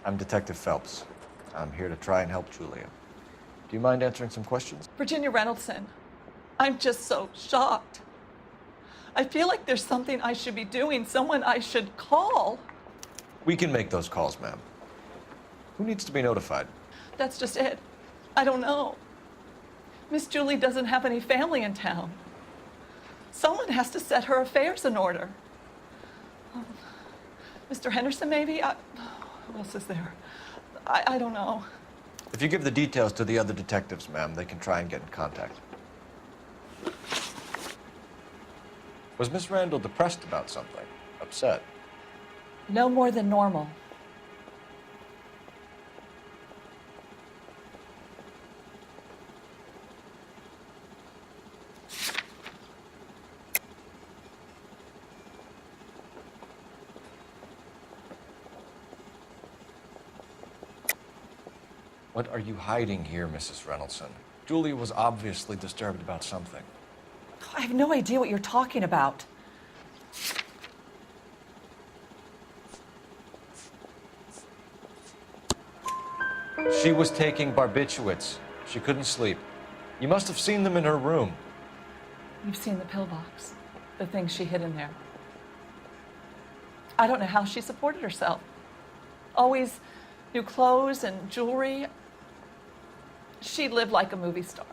I'm Detective Phelps. I'm here to try and help Julia. Do you mind answering some questions? Virginia Reynoldson, I'm just so shocked. I feel like there's something I should be doing, someone I should call. We can make those calls, ma'am. Who needs to be notified? That's just it. I don't know. Miss Julie doesn't have any family in town. Someone has to set her affairs in order. Mr. Henderson, maybe? Who else is there? I don't know. If you give the details to the other detectives, ma'am, they can try and get in contact. Was Miss Randall depressed about something? Upset? No more than normal. What are you hiding here, Mrs. Reynoldson? Julia was obviously disturbed about something. I have no idea what you're talking about. She was taking barbiturates. She couldn't sleep. You must have seen them in her room. You've seen the pillbox, the things she hid in there. I don't know how she supported herself. Always new clothes and jewelry. She lived like a movie star.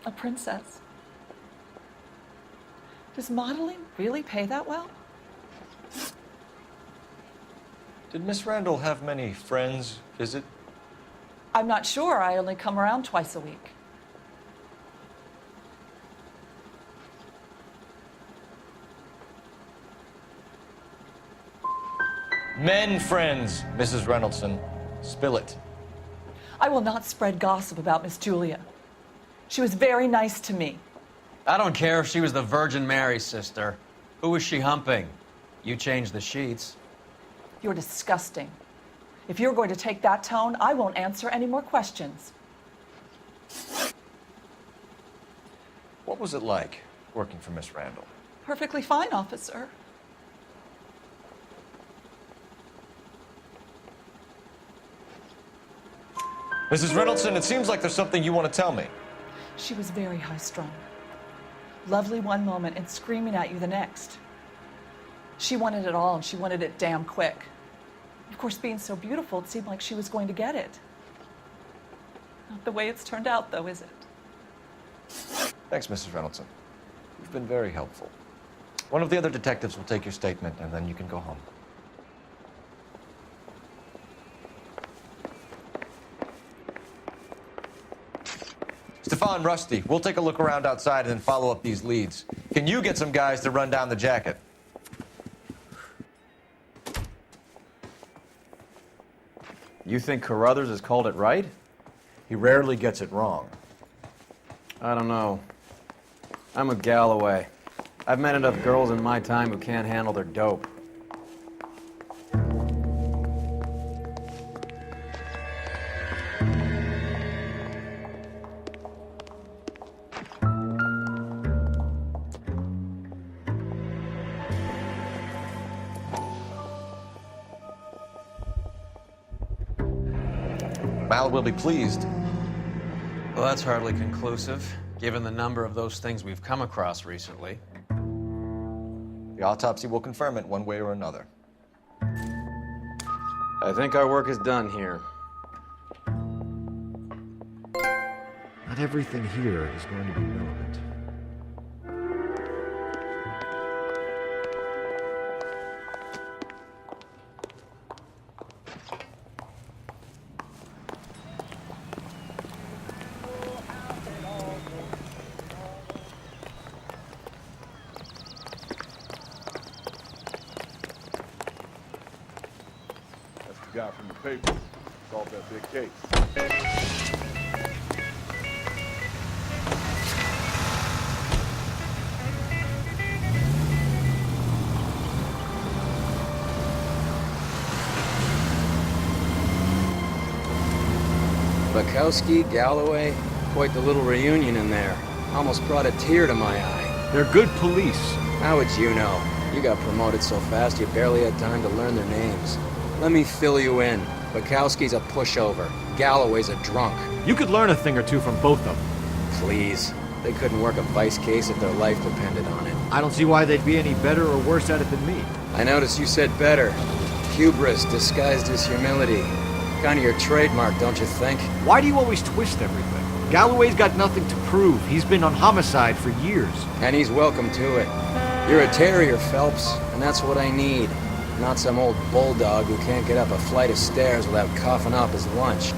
A princess. Does modeling really pay that well? Did Miss Randall have many friends visit? I'm not sure. I only come around twice a week. Men friends, Mrs. Reynoldson. Spill it. I will not spread gossip about Miss Julia. She was very nice to me. I don't care if she was the Virgin Mary's sister. Who was she humping? You changed the sheets. You're disgusting. If you're going to take that tone, I won't answer any more questions. What was it like working for Miss Randall? Perfectly fine, officer. Mrs. Reynoldson, it seems like there's something you want to tell me. She was very high-strung. Lovely one moment and screaming at you the next. She wanted it all, and she wanted it damn quick. Of course, being so beautiful, it seemed like she was going to get it. Not the way it's turned out, though, is it? Thanks, Mrs. Reynoldson. You've been very helpful. One of the other detectives will take your statement, and then you can go home. Stefan, Rusty, we'll take a look around outside and then follow up these leads. Can you get some guys to run down the jacket? You think Carruthers has called it right? He rarely gets it wrong. I don't know. I'm with Galloway. I've met enough girls in my time who can't handle their dope. Mal will be pleased. Well, that's hardly conclusive, given the number of those things we've come across recently. The autopsy will confirm it one way or another. I think our work is done here. Not everything here is going to be relevant. Guy from the paper solved that big case. Bukowski, Galloway, quite the little reunion in there. Almost brought a tear to my eye. They're good police. How would you know? You got promoted so fast you barely had time to learn their names. Let me fill you in. Bukowski's a pushover. Galloway's a drunk. You could learn a thing or two from both of them. Please. They couldn't work a vice case if their life depended on it. I don't see why they'd be any better or worse at it than me. I noticed you said better. Hubris disguised as humility. Kind of your trademark, don't you think? Why do you always twist everything? Galloway's got nothing to prove. He's been on homicide for years. And he's welcome to it. You're a terrier, Phelps, and that's what I need. Not some old bulldog who can't get up a flight of stairs without coughing up his lunch.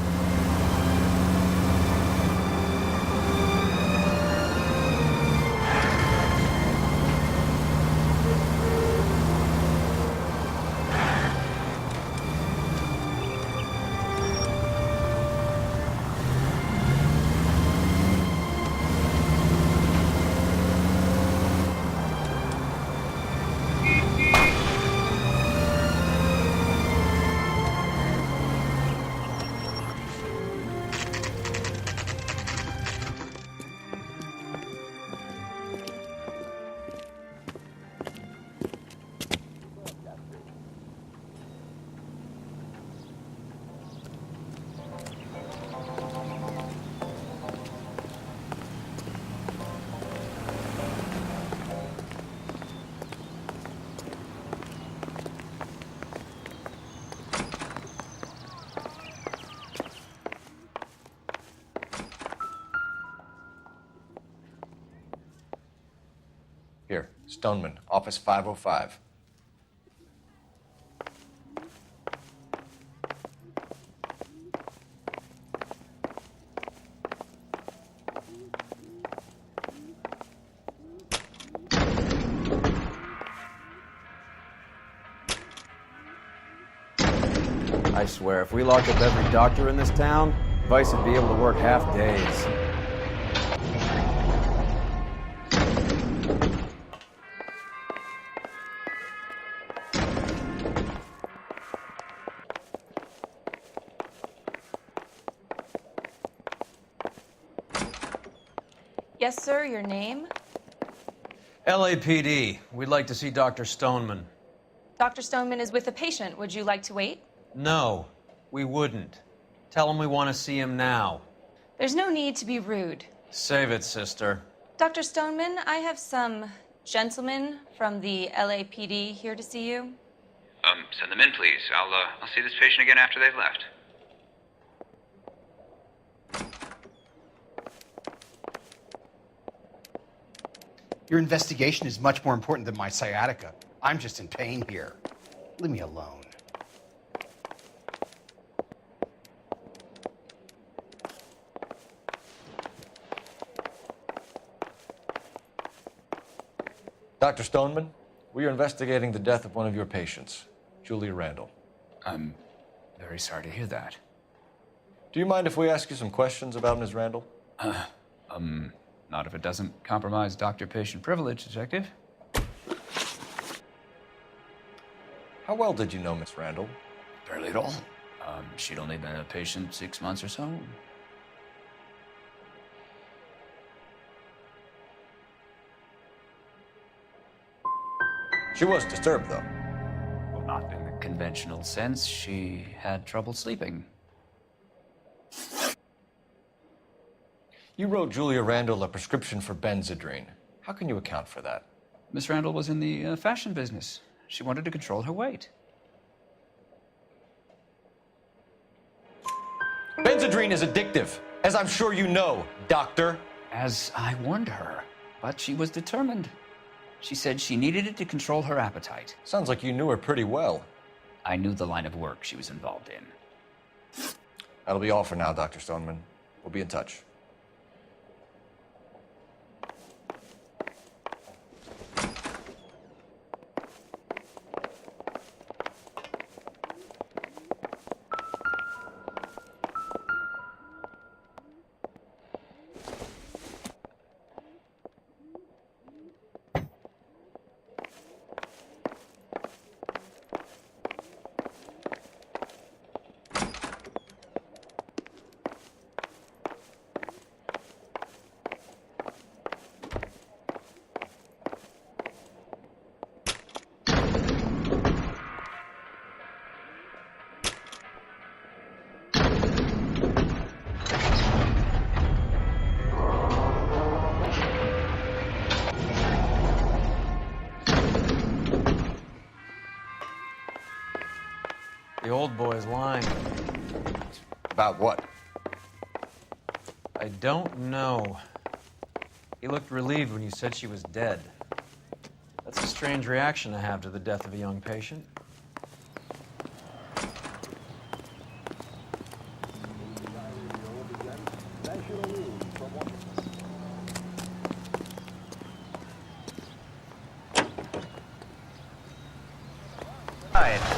Here, Stoneman, office 505. I swear, if we locked up every doctor in this town, Vice would be able to work half days. Yes, sir, your name? LAPD. We'd like to see Dr. Stoneman. Dr. Stoneman is with a patient. Would you like to wait? No, we wouldn't. Tell him we want to see him now. There's no need to be rude. Save it, sister. Dr. Stoneman, I have some gentlemen from the LAPD here to see you. Send them in, please. I'll see this patient again after they've left. Your investigation is much more important than my sciatica. I'm just in pain here. Leave me alone. Dr. Stoneman, we are investigating the death of one of your patients, Julia Randall. I'm very sorry to hear that. Do you mind if we ask you some questions about Ms. Randall? Not if it doesn't compromise doctor-patient privilege, Detective. How well did you know Miss Randall? Barely at all. She'd only been a patient 6 months or so. She was disturbed, though. Well, not in the conventional sense. She had trouble sleeping. You wrote Julia Randall a prescription for Benzedrine. How can you account for that? Miss Randall was in the fashion business. She wanted to control her weight. Benzedrine is addictive, as I'm sure you know, Doctor. As I warned her, but she was determined. She said she needed it to control her appetite. Sounds like you knew her pretty well. I knew the line of work she was involved in. That'll be all for now, Dr. Stoneman. We'll be in touch. The old boy's lying. About what? I don't know. He looked relieved when you said she was dead. That's a strange reaction to have to the death of a young patient.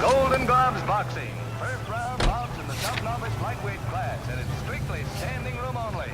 Golden Gloves Boxing. First round bouts in the sub-novice lightweight class, and it's strictly standing room only.